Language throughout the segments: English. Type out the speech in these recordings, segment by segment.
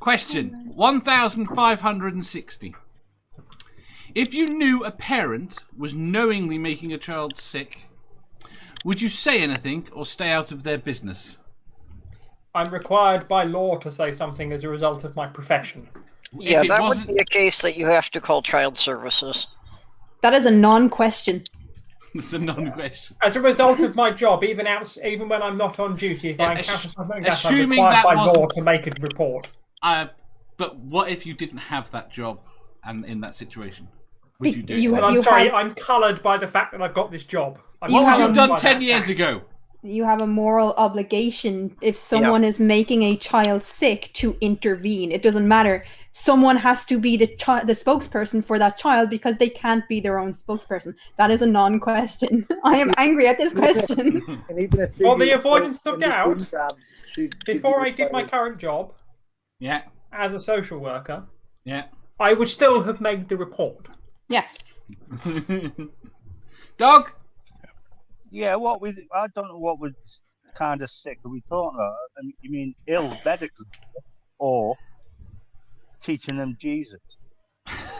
Question 1560. If you knew a parent was knowingly making a child sick, would you say anything or stay out of their business? I'm required by law to say something as a result of my profession. Yeah, that would be a case that you have to call child services. That is a non-question. It's a non-question. As a result of my job, even when I'm not on duty, if I encounter something like that, I'm required by law to make a report. But what if you didn't have that job and in that situation? Would you do it? I'm sorry, I'm coloured by the fact that I've got this job. What would you have done 10 years ago? You have a moral obligation if someone is making a child sick to intervene. It doesn't matter. Someone has to be the spokesperson for that child because they can't be their own spokesperson. That is a non-question. I am angry at this question. And even if for the avoidance of doubt, before I did my current job, as a social worker, I would still have made the report. Yes. Dog? Yeah, I don't know what was kind of sick. Are we talking about? You mean ill medically or teaching them Jesus?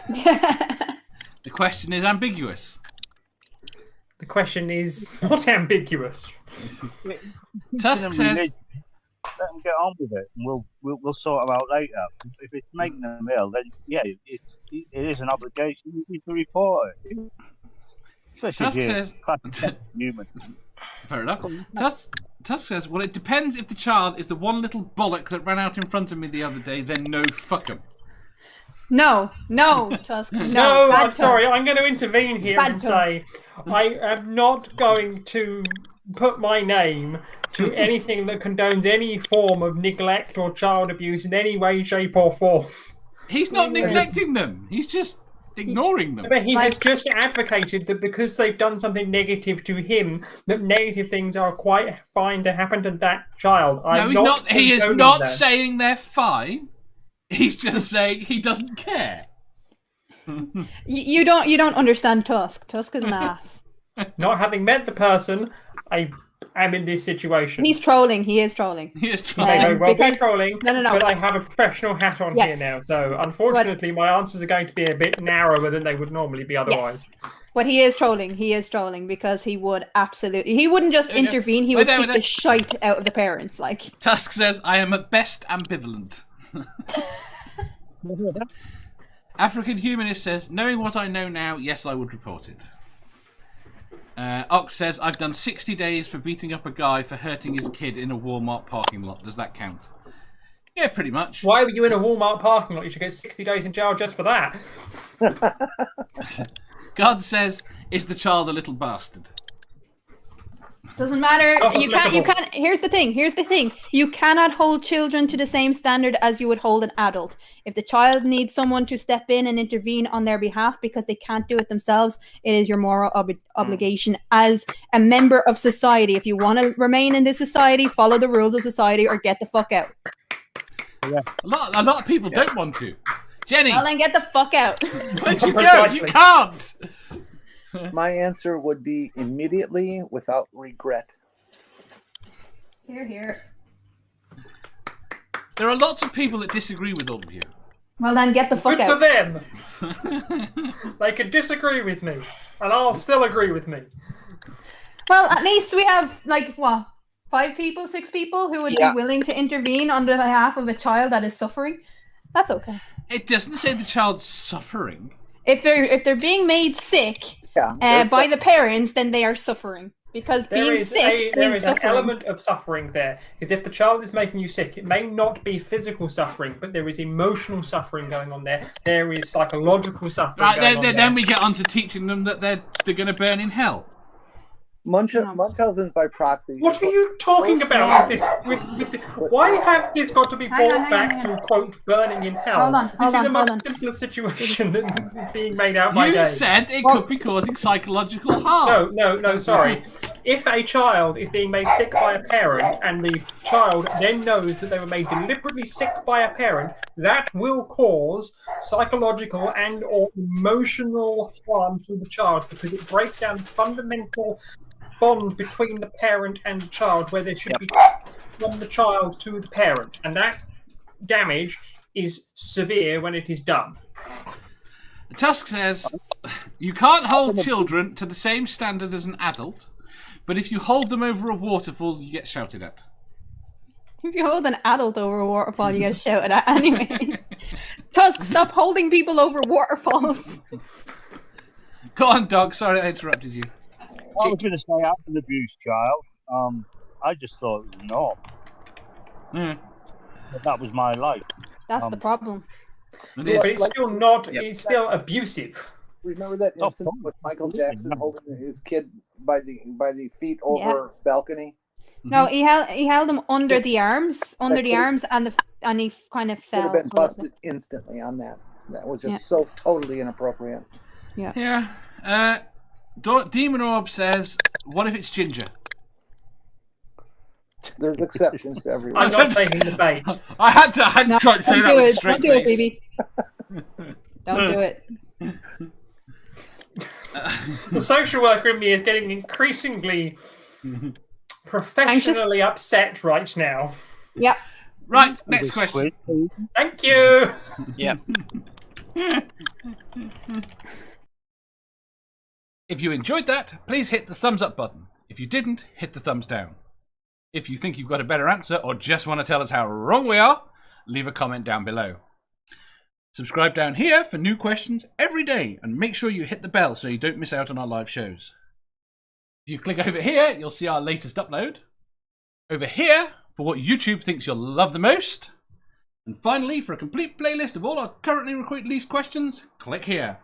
The question is ambiguous. The question is not ambiguous. Tusk says, let them get on with it, and we'll sort them out later. If it's making them ill, then it is an obligation. You need to report it. Tusk says, human. Fair enough. Tusk says, well, it depends if the child is the one little bollock that ran out in front of me the other day, then no, fuck him. No, Tusk. No, I'm sorry. I'm going to intervene here and say I am not going to put my name to anything that condones any form of neglect or child abuse in any way, shape, or form. He's not neglecting them. He's just ignoring them. But he has just advocated that because they've done something negative to him, that negative things are quite fine to happen to that child. No, he's not. He is not saying they're fine. He's just saying he doesn't care. You don't understand Tusk. Tusk is an ass. Not having met the person, I am in this situation. He's trolling. He is trolling. He is trolling. I may well be trolling, No. but I have a professional hat on here now, so unfortunately my answers are going to be a bit narrower than they would normally be otherwise. Yes. But he is trolling. He is trolling because he would absolutely... He wouldn't just intervene. He would kick the shite out of the parents. Like Tusk says, I am at best ambivalent. African Humanist says, knowing what I know now, yes, I would report it. Ox says, I've done 60 days for beating up a guy for hurting his kid in a Walmart parking lot. Does that count? Yeah, pretty much. Why were you in a Walmart parking lot? You should get 60 days in jail just for that. God says, is the child a little bastard? doesn't matter. You can't. Here's the thing. You cannot hold children to the same standard as you would hold an adult. If the child needs someone to step in and intervene on their behalf because they can't do it themselves, it is your moral obligation as a member of society. If you want to remain in this society, follow the rules of society or get the fuck out. Yeah. A lot of people don't want to. Jenny. Well, then get the fuck out. Where'd you go? You can't. My answer would be immediately without regret. Hear, hear. There are lots of people that disagree with all of you. Well, then get the fuck out. Good for them. They can disagree with me, and I'll still agree with me. Well, at least we have, like, what, 5 people, 6 people who would be willing to intervene on behalf of a child that is suffering. That's okay. It doesn't say the child's suffering. If they're being made sick by the parents, then they are suffering. Because being sick there is is suffering. an element of suffering there. Because if the child is making you sick, it may not be physical suffering, but there is emotional suffering going on there. There is psychological suffering going on there. Then we get on to teaching them that they're going to burn in hell. Munchausen's by proxy. What are you talking about with this? Why has this got to be brought back to, quote, burning in hell? This is a much simpler situation than is being made out by Dave. You said it could be causing psychological harm. No, sorry. If a child is being made sick by a parent and the child then knows that they were made deliberately sick by a parent, that will cause psychological and or emotional harm to the child because it breaks down the fundamental bond between the parent and the child where there should be trust from the child to the parent. And that damage is severe when it is done. Tusk says, you can't hold children to the same standard as an adult, but if you hold them over a waterfall, you get shouted at. If you hold an adult over a waterfall, you get shouted at anyway. Tusk, stop holding people over waterfalls. Go on, Dog. Sorry I interrupted you. I was going to say I'm an abused child. I just thought it was normal. Mm. But that was my life. That's the problem. It But is. it's still not. It's still abusive. Remember that incident with Michael Jackson holding his kid by the feet over a balcony? No, he held him under the arms, and he kind of Would fell. have been busted instantly on that. That was just so totally inappropriate. Yeah. Demon Orb says, what if it's Ginger? There's exceptions to everyone. I'm not taking the bait. I had to try to say that with a straight Don't do it, face. baby. Don't do it. The social worker in me is getting increasingly professionally upset right now. Yep. Right, next question. Thank you. Yep. If you enjoyed that, please hit the thumbs up button. If you didn't, hit the thumbs down. If you think you've got a better answer or just want to tell us how wrong we are, leave a comment down below. Subscribe down here for new questions every day and make sure you hit the bell so you don't miss out on our live shows. If you click over here, you'll see our latest upload. Over here, for what YouTube thinks you'll love the most. And finally, for a complete playlist of all our currently released questions, click here.